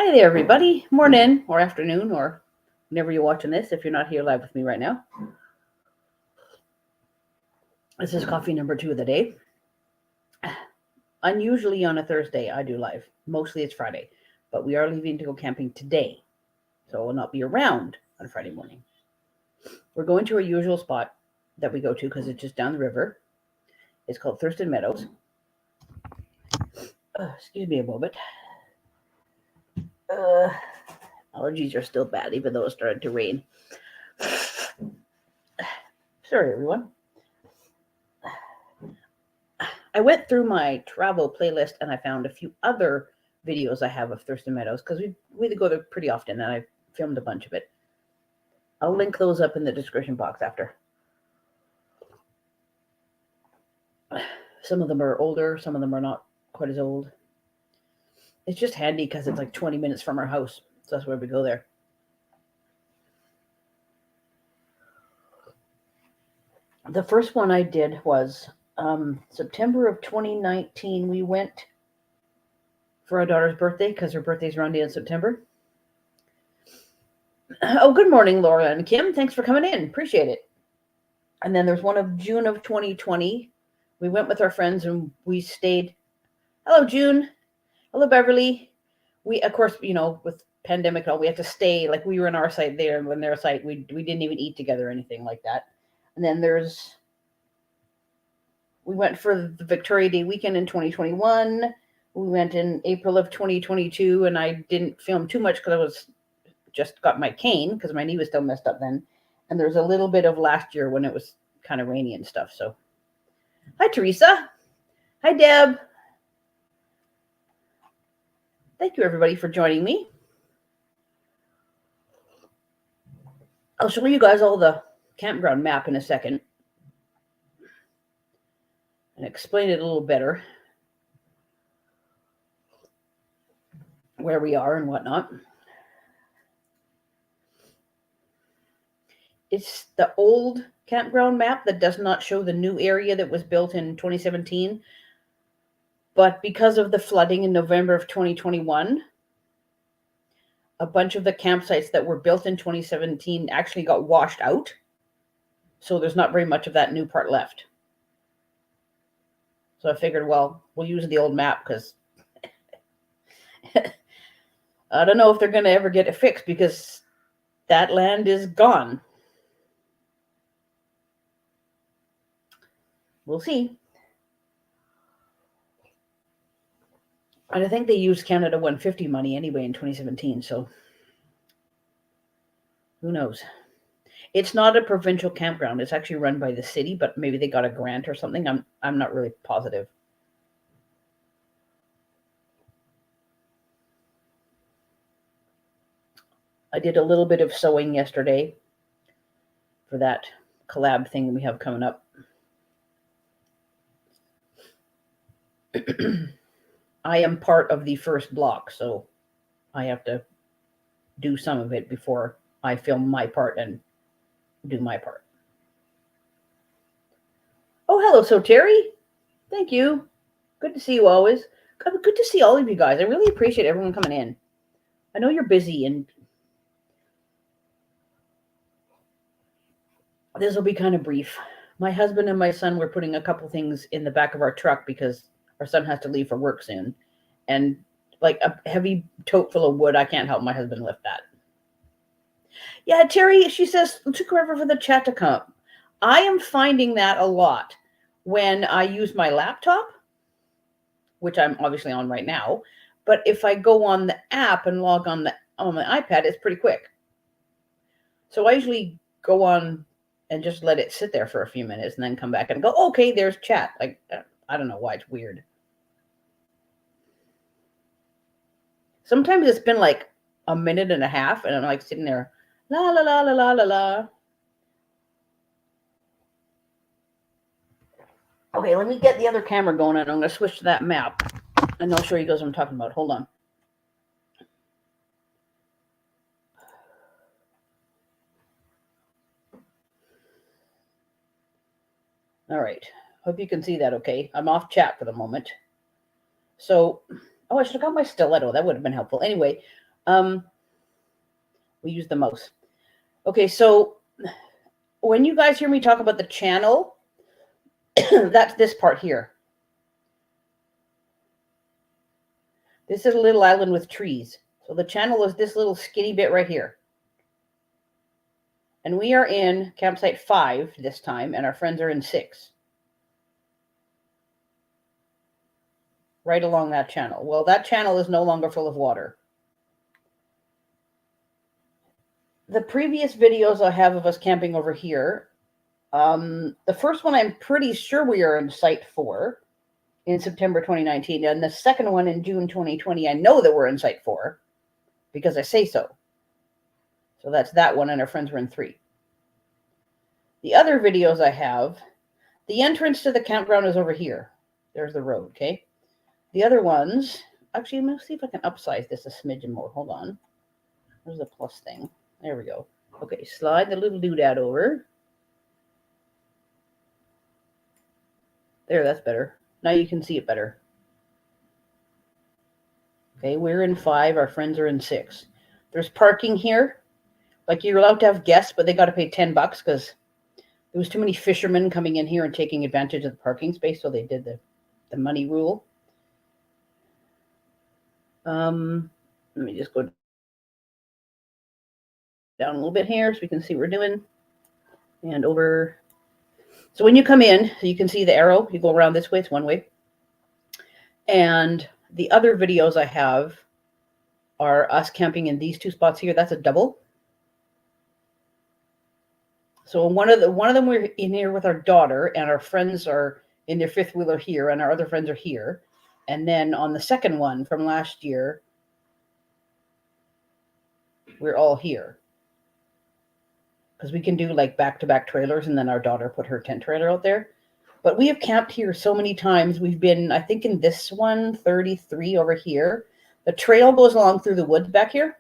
Hi there, everybody. Morning or afternoon or whenever you're watching this, if you're not here live with me right now. This is coffee number 2 of the day. Unusually on a Thursday, I do live. Mostly it's Friday, but we are leaving to go camping today, so I will not be around on Friday morning. We're going to our usual spot that we go to because it's just down the river. It's called Thurston Meadows. Excuse me a moment. Allergies are still bad, even though it started to rain. Sorry, everyone. I went through my travel playlist and I found a few other videos I have of Thurston Meadows because we go there pretty often and I filmed a bunch of it. I'll link those up in the description box after. Some of them are older, some of them are not quite as old. It's just handy because it's like 20 minutes from our house, so that's where we go there. The first one I did was September of 2019. We went for our daughter's birthday because her birthday's around in September. Oh, good morning, Laura and Kim. Thanks for coming in. Appreciate it. And then there's one of June of 2020. We went with our friends and we stayed. Hello, June. Hello, Beverly. We, of course, with pandemic and all, we had to stay. Like we were in our site there, and when their site, we didn't even eat together or anything like that. And then we went for the Victoria Day weekend in 2021. We went in April of 2022, and I didn't film too much because I was just got my cane because my knee was still messed up then. And there's a little bit of last year when it was kind of rainy and stuff. So, hi, Teresa. Hi, Deb. Thank you, everybody, for joining me. I'll show you guys all the campground map in a second and explain it a little better, where we are and whatnot. It's the old campground map that does not show the new area that was built in 2017. But because of the flooding in November of 2021, a bunch of the campsites that were built in 2017 actually got washed out. So there's not very much of that new part left. So I figured, well, we'll use the old map because I don't know if they're going to ever get it fixed because that land is gone. We'll see. And I think they used Canada 150 money anyway in 2017, so who knows? It's not a provincial campground. It's actually run by the city, but maybe they got a grant or something. I'm not really positive. I did a little bit of sewing yesterday for that collab thing we have coming up. I am part of the first block, so I have to do some of it before I film my part and do my part. Oh, hello, so Terry. Thank you. Good to see you always. Good to see all of you guys. I really appreciate everyone coming in. I know you're busy, and this will be kind of brief. My husband and my son were putting a couple things in the back of our truck because our son has to leave for work soon. And like a heavy tote full of wood, I can't help my husband lift that. Yeah, Terry, she says, it took forever for the chat to come. I am finding that a lot when I use my laptop, which I'm obviously on right now. But if I go on the app and log on my iPad, it's pretty quick. So I usually go on and just let it sit there for a few minutes and then come back and go, okay, there's chat. Like, I don't know why it's weird. Sometimes it's been like a minute and a half and I'm like sitting there, la, la, la, la, la, la, la. Okay, let me get the other camera going and I'm going to switch to that map and I'll show you guys what I'm talking about. Hold on. All right. Hope you can see that okay. I'm off chat for the moment. So, I should have got my stiletto. That would have been helpful. Anyway, We use the mouse. Okay, so when you guys hear me talk about the channel, that's this part here. This is a little island with trees. So the channel is this little skinny bit right here. And we are in campsite 5 this time, and our friends are in 6. Right along that channel. Well, that channel is no longer full of water. The previous videos I have of us camping over here, the first one I'm pretty sure we are in site 4 in September 2019, and the second one in June 2020, I know that we're in site 4 because I say so. So that's that one, and our friends were in 3. The other videos I have, the entrance to the campground is over here. There's the road, okay? The other ones, actually, I'm going to see if I can upsize this a smidgen more. Hold on. There's the plus thing. There we go. Okay, slide the little doodad over. There, that's better. Now you can see it better. Okay, we're in 5. Our friends are in 6. There's parking here. Like, you're allowed to have guests, but they got to pay $10 because there was too many fishermen coming in here and taking advantage of the parking space, so they did the money rule. Let me just go down a little bit here so we can see what we're doing. And over. So when you come in, you can see the arrow. You go around this way. It's one way. And the other videos I have are us camping in these 2 spots here. That's a double. So one of them we're in here with our daughter, and our friends are in their 5th wheeler here, and our other friends are here. And then on the second one from last year, we're all here. Because we can do like back-to-back trailers, and then our daughter put her tent trailer out there. But we have camped here so many times. We've been, I think in this one, 33 over here. The trail goes along through the woods back here.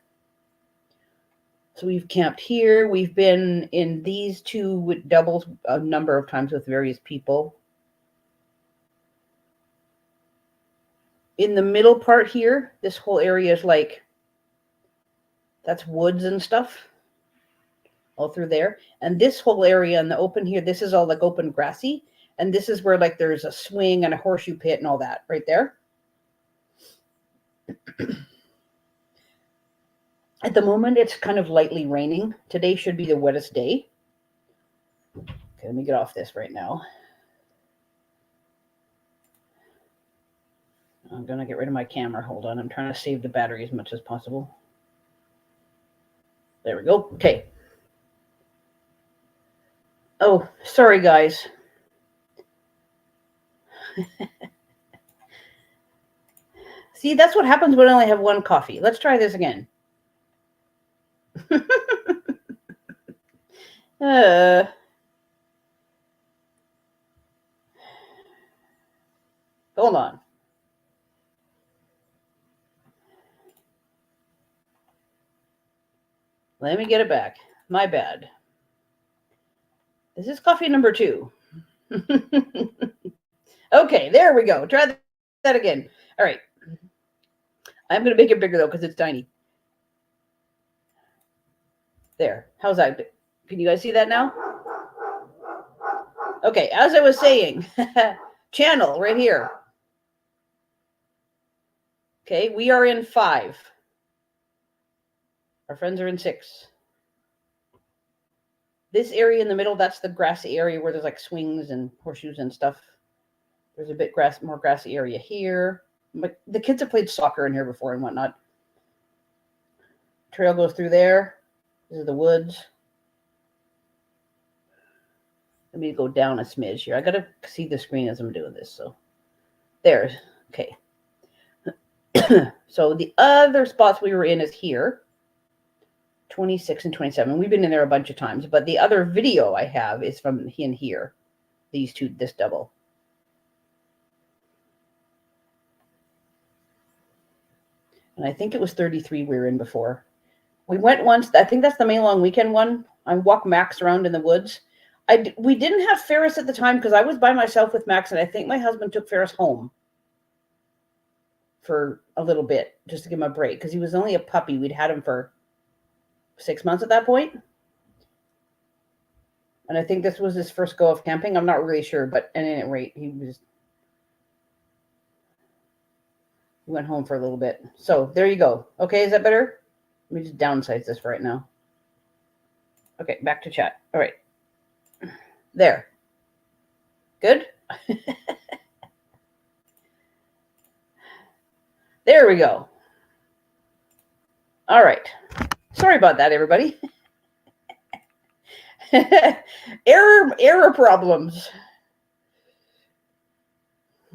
So we've camped here. We've been in these 2 doubles a number of times with various people. In the middle part here, this whole area is like, that's woods and stuff. All through there. And this whole area in the open here, this is all like open grassy. And this is where like there's a swing and a horseshoe pit and all that right there. At the moment, it's kind of lightly raining. Today should be the wettest day. Okay, let me get off this right now. I'm going to get rid of my camera. Hold on. I'm trying to save the battery as much as possible. There we go. Okay. Oh, sorry, guys. See, that's what happens when I only have 1 coffee. Let's try this again. Hold on. Let me get it back. My bad. This is coffee number 2. Okay, there we go. Try that again. All right. I'm going to make it bigger, though, because it's tiny. There. How's that? Can you guys see that now? Okay, as I was saying, channel right here. Okay, we are in 5. Our friends are in 6. This area in the middle, that's the grassy area where there's like swings and horseshoes and stuff. There's a bit more grassy area here. But the kids have played soccer in here before and whatnot. Trail goes through there. This is the woods. Let me go down a smidge here. I got to see the screen as I'm doing this. So there's, okay. So the other spots we were in is here. 26 and 27. We've been in there a bunch of times, but the other video I have is from in here. These 2, this double. And I think it was 33 we were in before. We went once, I think that's the May long weekend one. I walked Max around in the woods. We didn't have Ferris at the time because I was by myself with Max, and I think my husband took Ferris home. for a little bit just to give him a break because he was only a puppy. We'd had him for 6 months at that point. And I think this was his first go of camping. I'm not really sure, but at any rate, he went home for a little bit. So there you go. Okay, is that better? Let me just downsize this for right now. Okay, back to chat. All right. There. Good? There we go. All right. Sorry about that, everybody. Error problems.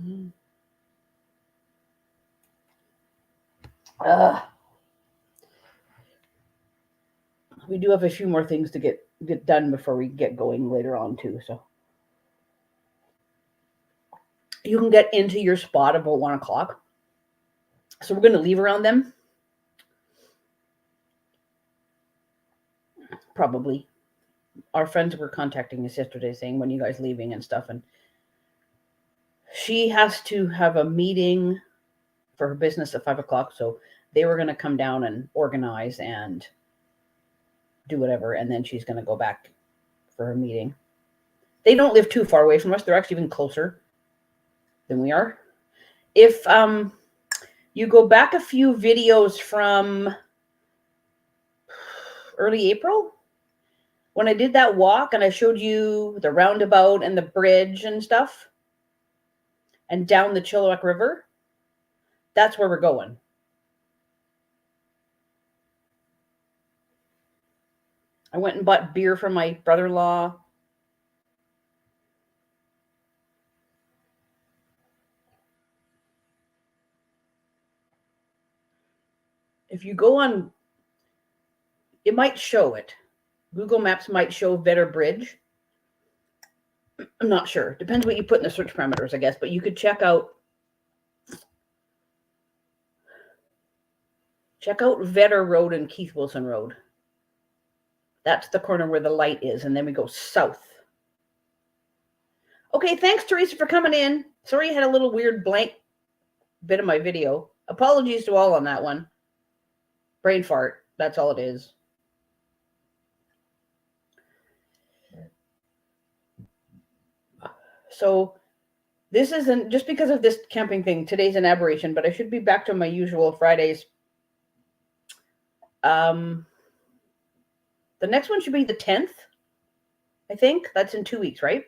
We do have a few more things to get done before we get going later on too. So you can get into your spot about 1 o'clock. So we're going to leave around them. Probably. Our friends were contacting us yesterday saying, when are you guys leaving and stuff. And she has to have a meeting for her business at 5 o'clock. So they were going to come down and organize and do whatever. And then she's going to go back for her meeting. They don't live too far away from us. They're actually even closer than we are. If you go back a few videos from early April, when I did that walk and I showed you the roundabout and the bridge and stuff, and down the Chilliwack River, that's where we're going. I went and bought beer from my brother-in-law. If you go on, it might show it. Google Maps might show Vetter Bridge. I'm not sure. Depends what you put in the search parameters, I guess. But you could check out Vetter Road and Keith Wilson Road. That's the corner where the light is, and then we go south. Okay, thanks, Teresa, for coming in. Sorry I had a little weird blank bit of my video. Apologies to all on that one. Brain fart. That's all it is. So this isn't just because of this camping thing. Today's an aberration, but I should be back to my usual Fridays. The next one should be the 10th, I think. That's in 2 weeks, right?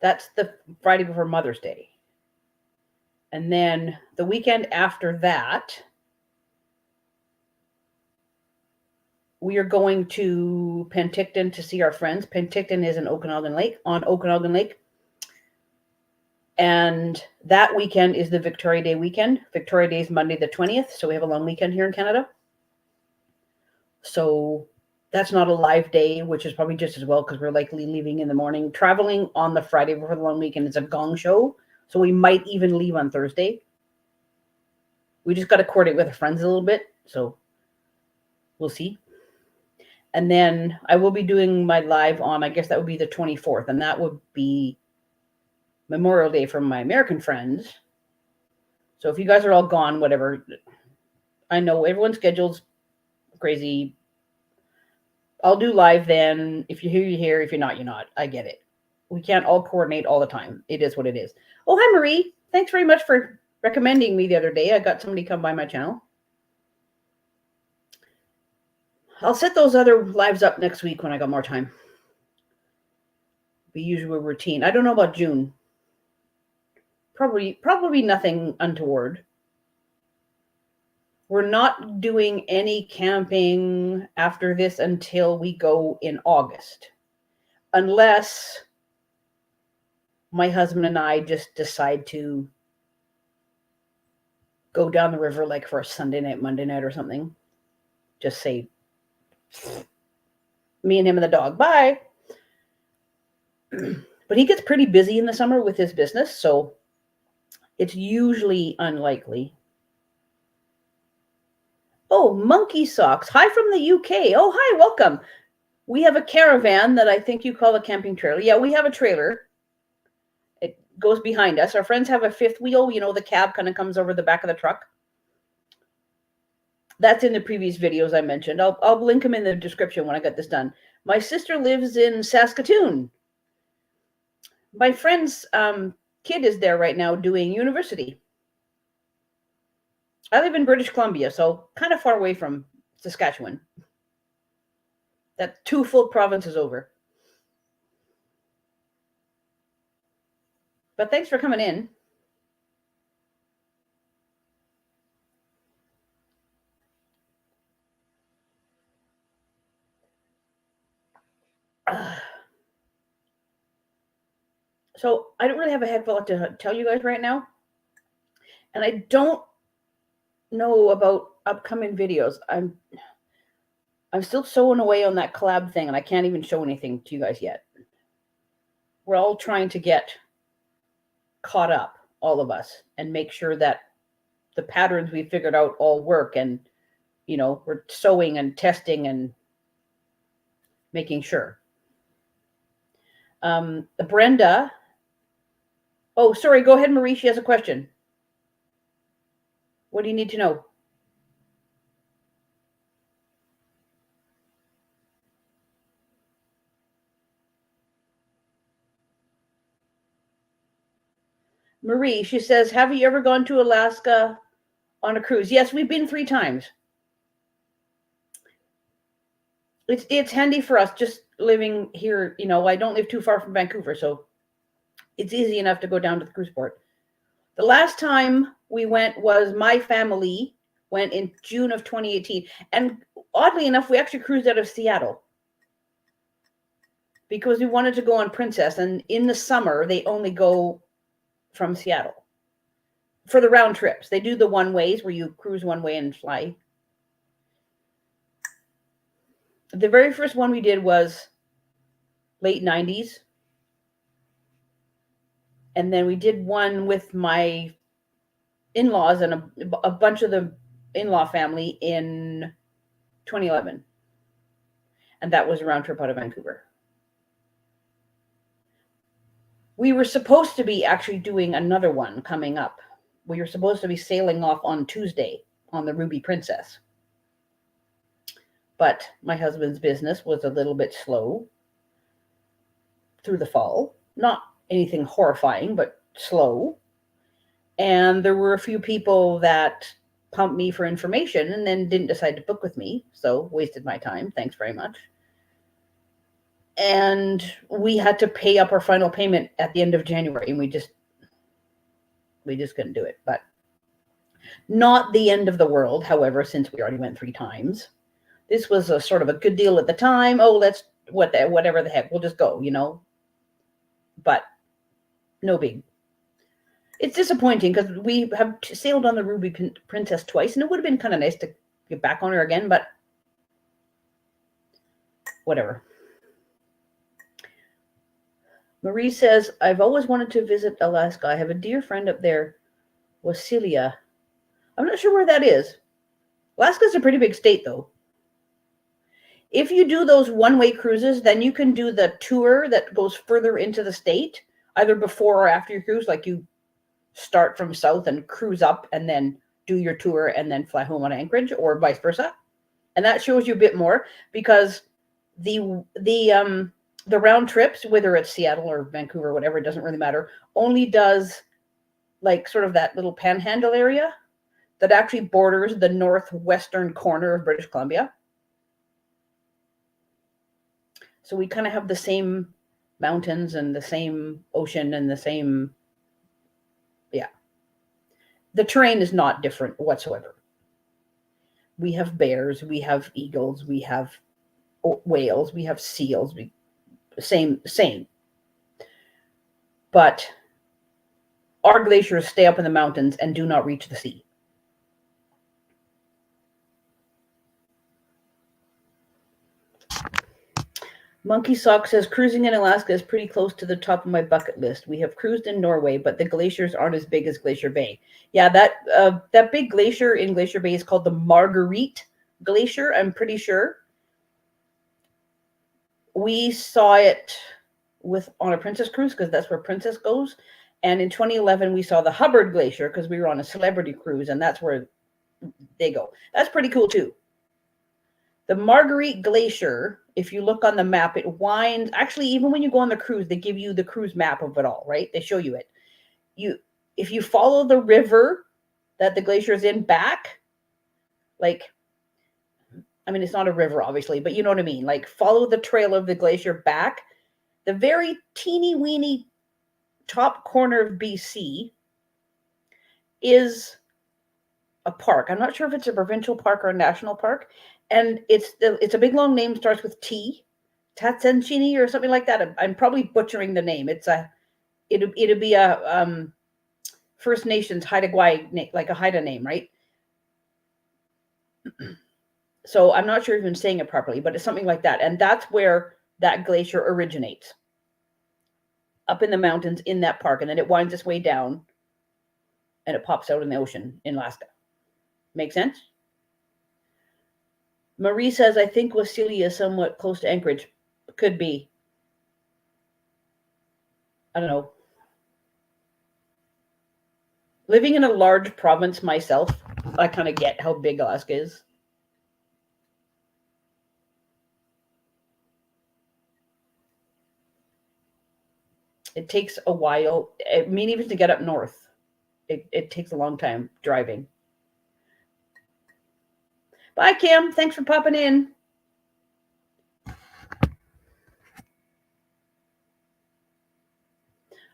That's the Friday before Mother's Day. And then the weekend after that, we are going to Penticton to see our friends. Penticton is on Okanagan Lake. And that weekend is the Victoria Day weekend. Victoria Day is Monday the 20th, so we have a long weekend here in Canada. So that's not a live day, which is probably just as well because we're likely leaving in the morning. Traveling on the Friday before the long weekend is a gong show, so we might even leave on Thursday. We just got to coordinate with our friends a little bit, so we'll see. And then I will be doing my live on, I guess that would be the 24th, and that would be Memorial Day for my American friends. So if you guys are all gone, whatever, I know everyone's schedule's crazy. I'll do live then. If you're here, you're here. If you're not, you're not. I get it. We can't all coordinate all the time. It is what it is. Oh, hi, Marie. Thanks very much for recommending me the other day. I got somebody come by my channel. I'll set those other lives up next week when I got more time. The usual routine. I don't know about June. Probably nothing untoward. We're not doing any camping after this until we go in August. Unless my husband and I just decide to go down the river like for a Sunday night, Monday night or something. Just say, me and him and the dog, bye. But he gets pretty busy in the summer with his business, so it's usually unlikely. Oh, Monkey Socks. Hi from the UK. Oh, hi, welcome. We have a caravan that I think you call a camping trailer. Yeah, we have a trailer. goes behind us. Our friends have a fifth wheel. The cab kind of comes over the back of the truck. That's in the previous videos I mentioned. I'll link them in the description when I get this done. My sister lives in Saskatoon. My friend's kid is there right now doing university. I live in British Columbia, so kind of far away from Saskatchewan. That's 2 full provinces over. But thanks for coming in. So I don't really have a heck of a lot to tell you guys right now. And I don't know about upcoming videos. I'm still sewing away on that collab thing, and I can't even show anything to you guys yet. We're all trying to get caught up, all of us, and make sure that the patterns we figured out all work, and we're sewing and testing and making sure. Brenda. Oh, sorry. Go ahead, Marie. She has a question. What do you need to know? Marie, she says, have you ever gone to Alaska on a cruise? Yes, we've been 3 times. It's handy for us just living here. I don't live too far from Vancouver, so it's easy enough to go down to the cruise port. The last time we went was my family went in June of 2018. And oddly enough, we actually cruised out of Seattle because we wanted to go on Princess. And in the summer, they only go from Seattle for the round trips. They do the one ways where you cruise one way and fly. The very first one we did was late 90s. And then we did one with my in-laws and a bunch of the in-law family in 2011. And that was a round trip out of Vancouver. We were supposed to be actually doing another one coming up. We were supposed to be sailing off on Tuesday on the Ruby Princess. But my husband's business was a little bit slow through the fall. Not anything horrifying, but slow. And there were a few people that pumped me for information and then didn't decide to book with me. So wasted my time. Thanks very much. And we had to pay up our final payment at the end of January, and we just couldn't do it. But not the end of the world, however, since we already went 3 times. This was a sort of a good deal at the time. Oh, let's whatever the heck, we'll just go, But no big. It's disappointing because we have sailed on the Ruby Princess twice, and it would have been kind of nice to get back on her again, but whatever. Marie says, I've always wanted to visit Alaska. I have a dear friend up there, Wasilia. I'm not sure where that is. Alaska's a pretty big state, though. If you do those one-way cruises, then you can do the tour that goes further into the state, either before or after your cruise, like you start from south and cruise up and then do your tour and then fly home on Anchorage, or vice versa. And that shows you a bit more, because the round trips, whether it's Seattle or Vancouver, whatever, it doesn't really matter, only does like sort of that little panhandle area that actually borders the northwestern corner of British Columbia. So we kind of have the same mountains and the same ocean and the same, yeah. The terrain is not different whatsoever. We have bears, we have eagles, we have whales, we have seals, same. But our glaciers stay up in the mountains and do not reach the sea. Monkey Sock says, cruising in Alaska is pretty close to the top of my bucket list. We have cruised in Norway, but the glaciers aren't as big as Glacier Bay. Yeah, that big glacier in Glacier Bay is called the Marguerite Glacier, I'm pretty sure. We saw it on a Princess cruise, because that's where Princess goes. And in 2011, we saw the Hubbard Glacier because we were on a celebrity cruise, and that's where they go. That's pretty cool too. The Marguerite Glacier, if you look on the map, it winds. Actually, even when you go on the cruise, they give you the cruise map of it all, right? They show you it. If you follow the river that the glacier is in back, like, I mean, it's not a river, obviously, but you know what I mean? Like, follow the trail of the glacier back. The very teeny weeny top corner of BC is a park. I'm not sure if it's a provincial park or a national park. And it's a big long name, starts with T, Tatsenchini or something like that. I'm probably butchering the name. It'd be a First Nations Haida Gwaii, like a Haida name, right? So I'm not sure if I'm saying it properly, but it's something like that. And that's where that glacier originates, up in the mountains in that park. And then it winds its way down and it pops out in the ocean in Alaska. Make sense? Marie says, I think Wasilla is somewhat close to Anchorage. Could be. I don't know. Living in a large province myself, I kind of get how big Alaska is. It takes a while. I mean, even to get up north, it takes a long time driving. Bye, Kim. Thanks for popping in.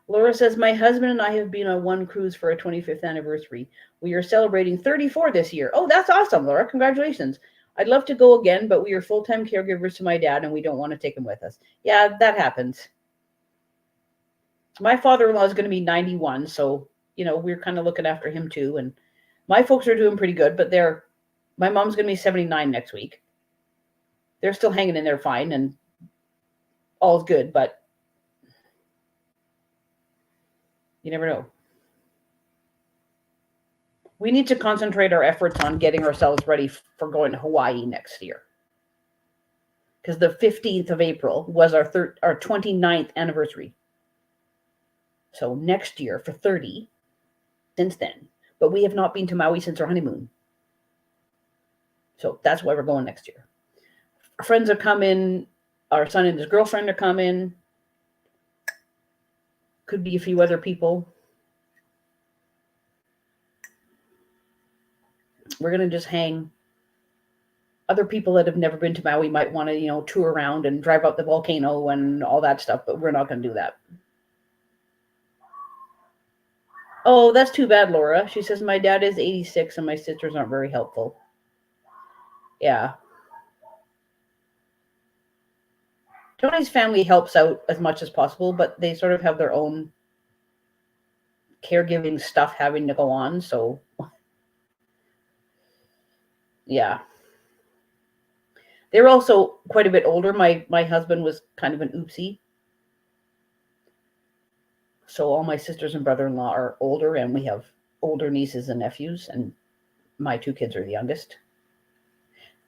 Laura says, my husband and I have been on one cruise for our 25th anniversary. We are celebrating 34 this year. Oh, that's awesome, Laura. Congratulations. I'd love to go again, but we are full-time caregivers to my dad, and we don't want to take him with us. Yeah, that happens. My father-in-law is going to be 91, so, we're kind of looking after him too. And my folks are doing pretty good, but my mom's going to be 79 next week. They're still hanging in there fine, and all's good, but you never know. We need to concentrate our efforts on getting ourselves ready for going to Hawaii next year. Because the 15th of April was our 29th anniversary. So next year for 30 since then. But we have not been to Maui since our honeymoon. So that's why we're going next year. Our friends are coming. Our son and his girlfriend are coming. Could be a few other people. We're going to just hang. Other people that have never been to Maui might want to, tour around and drive up the volcano and all that stuff, but we're not going to do that. Oh, that's too bad, Laura. She says, my dad is 86 and my sisters aren't very helpful. Yeah. Tony's family helps out as much as possible, but they sort of have their own caregiving stuff having to go on. So, yeah. They're also quite a bit older. My husband was kind of an oopsie. So all my sisters and brother-in-law are older, and we have older nieces and nephews, and my two kids are the youngest.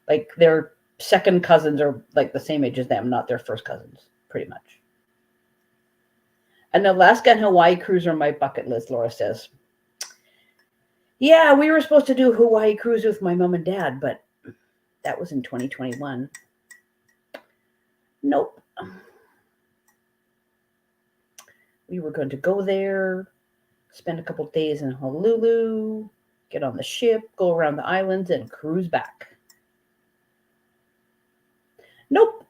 Like, their second cousins are like the same age as them, not their first cousins, pretty much. An Alaska and Hawaii cruise are on my bucket list, Laura says. Yeah, we were supposed to do a Hawaii cruise with my mom and dad, but that was in 2021. Nope. We were going to go there, spend a couple days in Honolulu, get on the ship, go around the islands, and cruise back. Nope.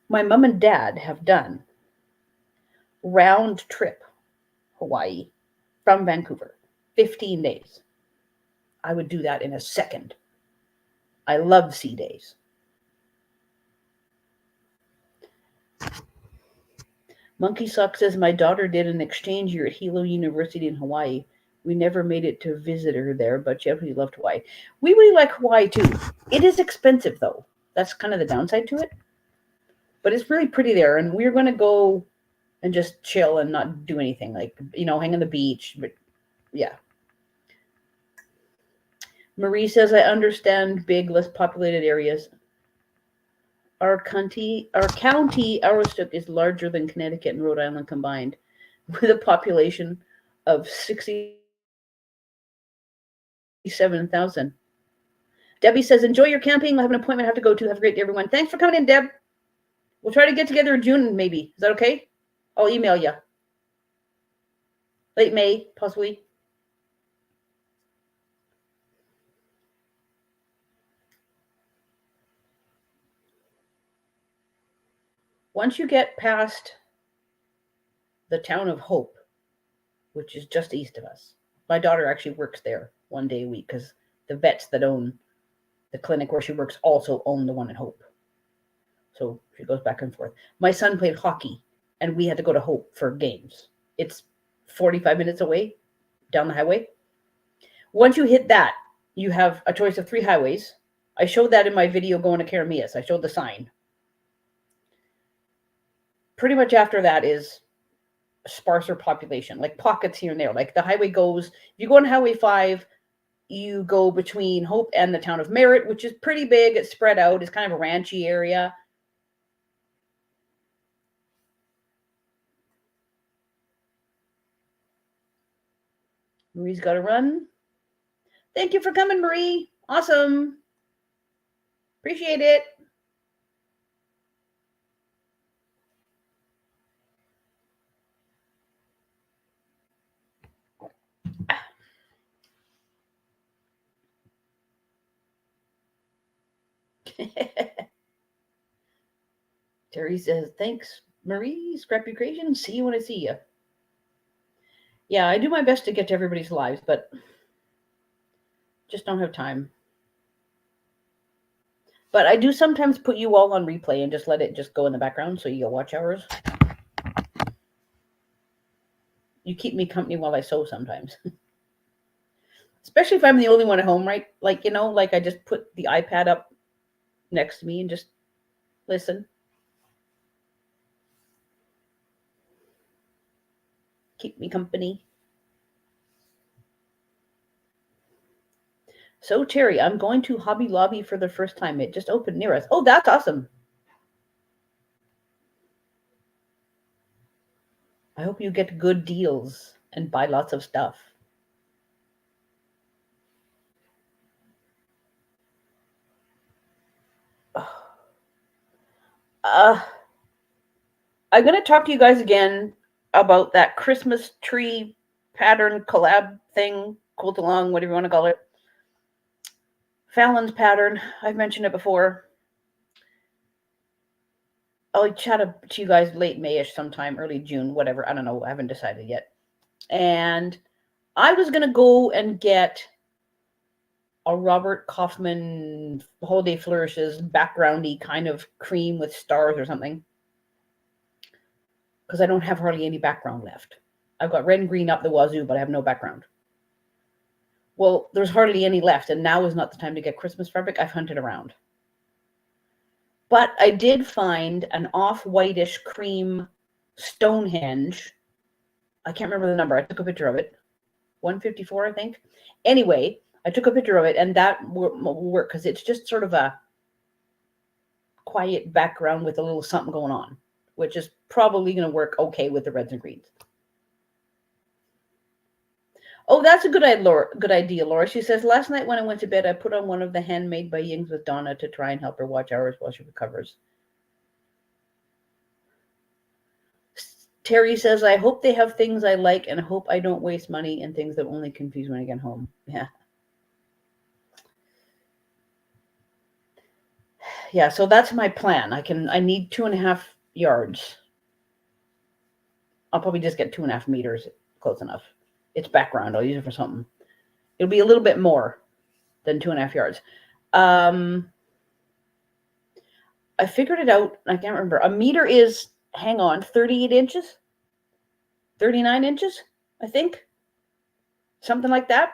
My mom and dad have done round trip Hawaii from Vancouver, 15 days. I would do that in a second. I love sea days. Monkey Sock says, my daughter did an exchange year at Hilo University in Hawaii. We never made it to visit her there, but she absolutely loved Hawaii. We really like Hawaii too. It is expensive though. That's kind of the downside to it. But it's really pretty there, and we're going to go and just chill and not do anything, like, hang on the beach. But yeah. Marie says, I understand big, less populated areas. Our county, Aroostook is larger than Connecticut and Rhode Island combined, with a population of 67,000. Debbie says, enjoy your camping. I have an appointment I have to go to. Have a great day, everyone. Thanks for coming in, Deb. We'll try to get together in June, maybe. Is that okay? I'll email you. Late May, possibly. Once you get past the town of Hope, which is just east of us, my daughter actually works there one day a week because the vets that own the clinic where she works also own the one in Hope. So she goes back and forth. My son played hockey, and we had to go to Hope for games. It's 45 minutes away down the highway. Once you hit that, you have a choice of 3 highways. I showed that in my video going to Karamias. I showed the sign. Pretty much after that is sparser population, like pockets here and there. Like the highway goes, if you go on Highway 5, you go between Hope and the town of Merritt, which is pretty big. It's spread out. It's kind of a ranchy area. Marie's got to run. Thank you for coming, Marie. Awesome. Appreciate it. Terry says, thanks, Marie. Scrappy Creation. See you when I see you. Yeah, I do my best to get to everybody's lives, but just don't have time. But I do sometimes put you all on replay and just let it just go in the background so you get watch hours. You keep me company while I sew sometimes. Especially if I'm the only one at home, right? Like, like I just put the iPad up next to me and just listen. Keep me company. So, Terry, I'm going to Hobby Lobby for the first time. It just opened near us. Oh, that's awesome. I hope you get good deals and buy lots of stuff. I'm going to talk to you guys again about that Christmas tree pattern collab thing, quilt along, whatever you want to call it. Fallon's pattern. I've mentioned it before. I'll chat to you guys late Mayish sometime, early June, whatever. I don't know. I haven't decided yet. And I was going to go and get a Robert Kaufman Holiday Flourishes backgroundy kind of cream with stars or something. Because I don't have hardly any background left. I've got red and green up the wazoo, but I have no background. Well, there's hardly any left, and now is not the time to get Christmas fabric. I've hunted around. But I did find an off-whitish cream Stonehenge. I can't remember the number. I took a picture of it. 154, I think. Anyway, I took a picture of it, and that will work because it's just sort of a quiet background with a little something going on, which is probably going to work okay with the reds and greens. Oh, that's a good idea, Laura. She says, last night when I went to bed, I put on one of the Handmade by Yings with Donna to try and help her watch hours while she recovers. Terry says, I hope they have things I like and hope I don't waste money in things that only confuse when I get home. Yeah. Yeah, so that's my plan. I need 2.5 yards. I'll probably just get 2.5 meters, close enough. It's background. I'll use it for something. It'll be a little bit more than 2.5 yards. I figured it out. I can't remember. A meter is, hang on, 38 inches? 39 inches, I think. Something like that.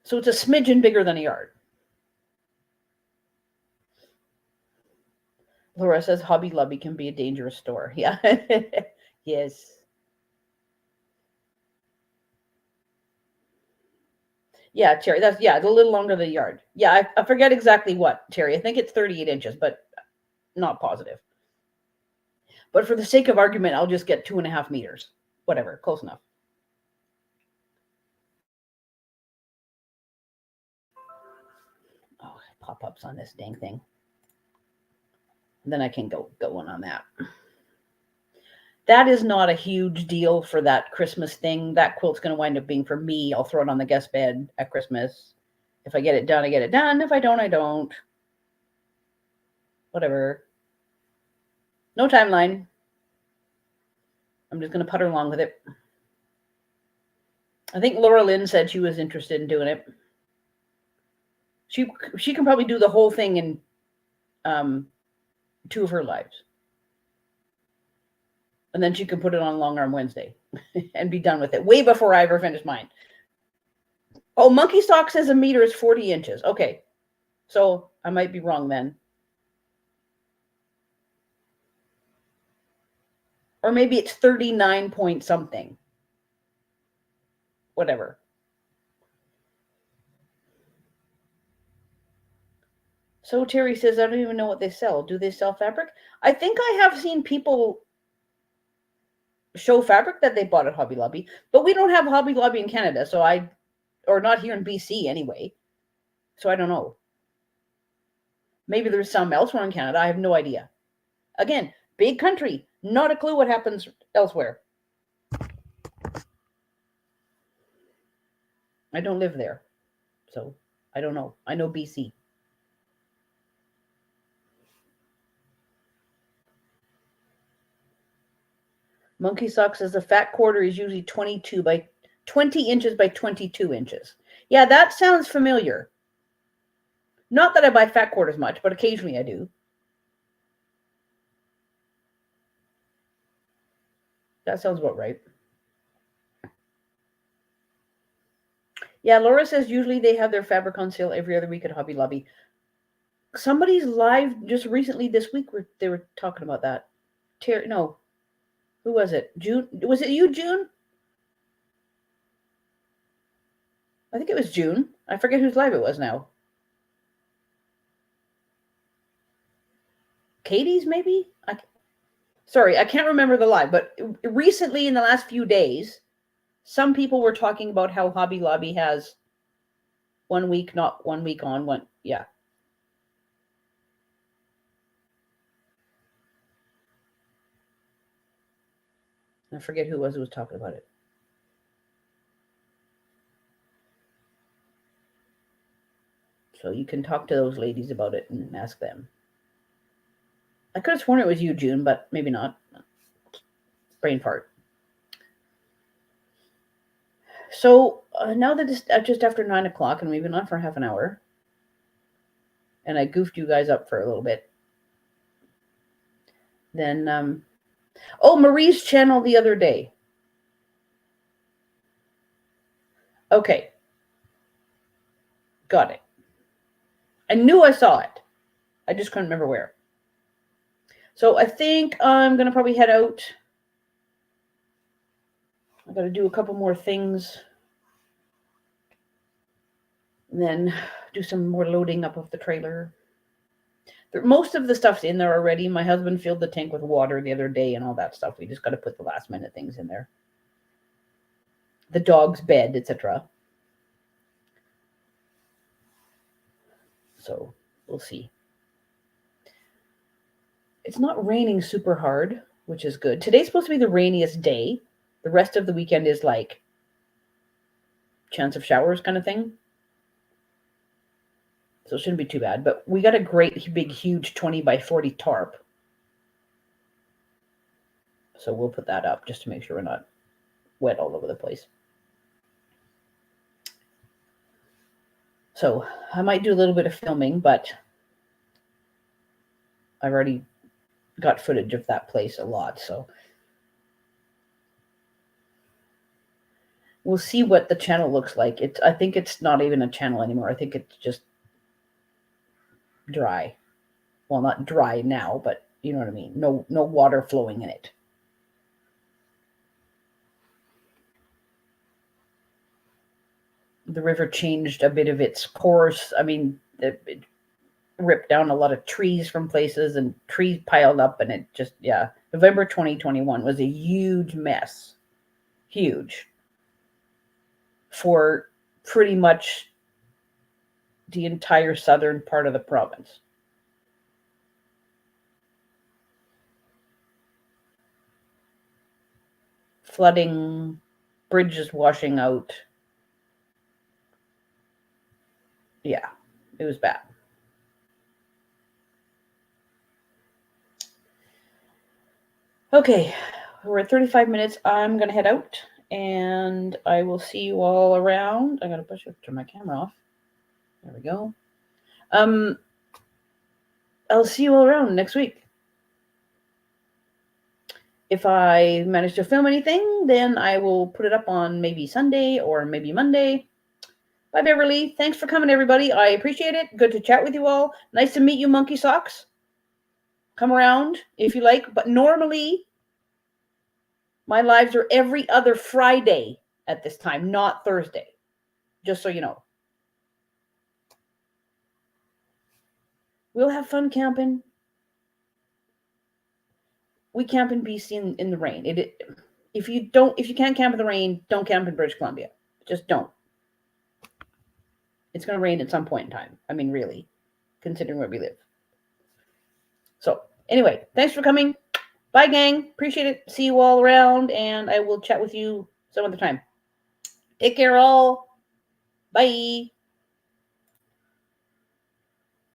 So it's a smidgen bigger than a yard. Laura says Hobby Lobby can be a dangerous store. Yeah. Yes. Yeah, Terry. That's yeah, it's a little longer than a yard. Yeah, I forget exactly what, Terry. I think it's 38 inches, but not positive. But for the sake of argument, I'll just get 2.5 meters. Whatever, close enough. Oh, pop-ups on this dang thing. Then I can go on that. That is not a huge deal for that Christmas thing. That quilt's going to wind up being for me. I'll throw it on the guest bed at Christmas. If I get it done, I get it done. If I don't, I don't. Whatever. No timeline. I'm just going to putter along with it. I think Laura Lynn said she was interested in doing it. She can probably do the whole thing in 2 of her lives. And then she can put it on Long Arm Wednesday and be done with it way before I ever finish mine. Oh, Monkey Stock says a meter is 40 inches. Okay. So I might be wrong then. Or maybe it's 39 point something. Whatever. So Terry says, I don't even know what they sell. Do they sell fabric? I think I have seen people show fabric that they bought at Hobby Lobby, but we don't have Hobby Lobby in Canada, or not here in BC anyway. So I don't know. Maybe there's some elsewhere in Canada. I have no idea. Again, big country. Not a clue what happens elsewhere. I don't live there. So I don't know. I know BC. Monkey Sock says the fat quarter is usually 20 inches by 22 inches. Yeah, that sounds familiar. Not that I buy fat quarters much, but occasionally I do. That sounds about right. Yeah, Laura says usually they have their fabric on sale every other week at Hobby Lobby. Somebody's live just recently this week where they were talking about that. No. Who was it? June? Was it you, June? I think it was June. I forget whose live it was now. Katie's, maybe? Sorry, I can't remember the live, but recently in the last few days, some people were talking about how Hobby Lobby has 1 week, not 1 week on, one. Yeah. I forget who it was who was talking about it. So you can talk to those ladies about it and ask them. I could have sworn it was you, June, but maybe not. Brain fart. So now that it's just after 9 o'clock and we've been on for half an hour, and I goofed you guys up for a little bit, then, Marie's channel the other day. Okay. Got it. I knew I saw it. I just couldn't remember where. So I think I'm going to probably head out. I got to do a couple more things. And then do some more loading up of the trailer. Most of the stuff's in there already. My husband filled the tank with water the other day and all that stuff. We just got to put the last minute things in there. The dog's bed, etc. So we'll see. It's not raining super hard, which is good. Today's supposed to be the rainiest day. The rest of the weekend is like chance of showers kind of thing. So it shouldn't be too bad. But we got a great big huge 20 by 40 tarp. So we'll put that up just to make sure we're not wet all over the place. So I might do a little bit of filming, but I've already got footage of that place a lot. So we'll see what the channel looks like. I think it's not even a channel anymore. I think it's just dry. Well, not dry now, but you know what I mean. No water flowing in it. the river changed a bit of its course. I mean, it ripped down a lot of trees from places and trees piled up, and it just, yeah. November 2021 was a huge mess. Huge. For pretty much the entire southern part of the province. Flooding, bridges washing out. Yeah, it was bad. Okay, we're at 35 minutes. I'm going to head out, and I will see you all around. I got to turn my camera off. There we go. I'll see you all around next week. If I manage to film anything, then I will put it up on maybe Sunday or maybe Monday. Bye, Beverly. Thanks for coming, everybody. I appreciate it. Good to chat with you all. Nice to meet you, Monkey Socks. Come around if you like. But normally, my lives are every other Friday at this time, not Thursday. Just so you know. We'll have fun camping. We camp in BC in the rain. If you can't camp in the rain, don't camp in British Columbia. Just don't. It's going to rain at some point in time. I mean, really, considering where we live. So anyway, thanks for coming. Bye, gang. Appreciate it. See you all around, and I will chat with you some other time. Take care, all. Bye.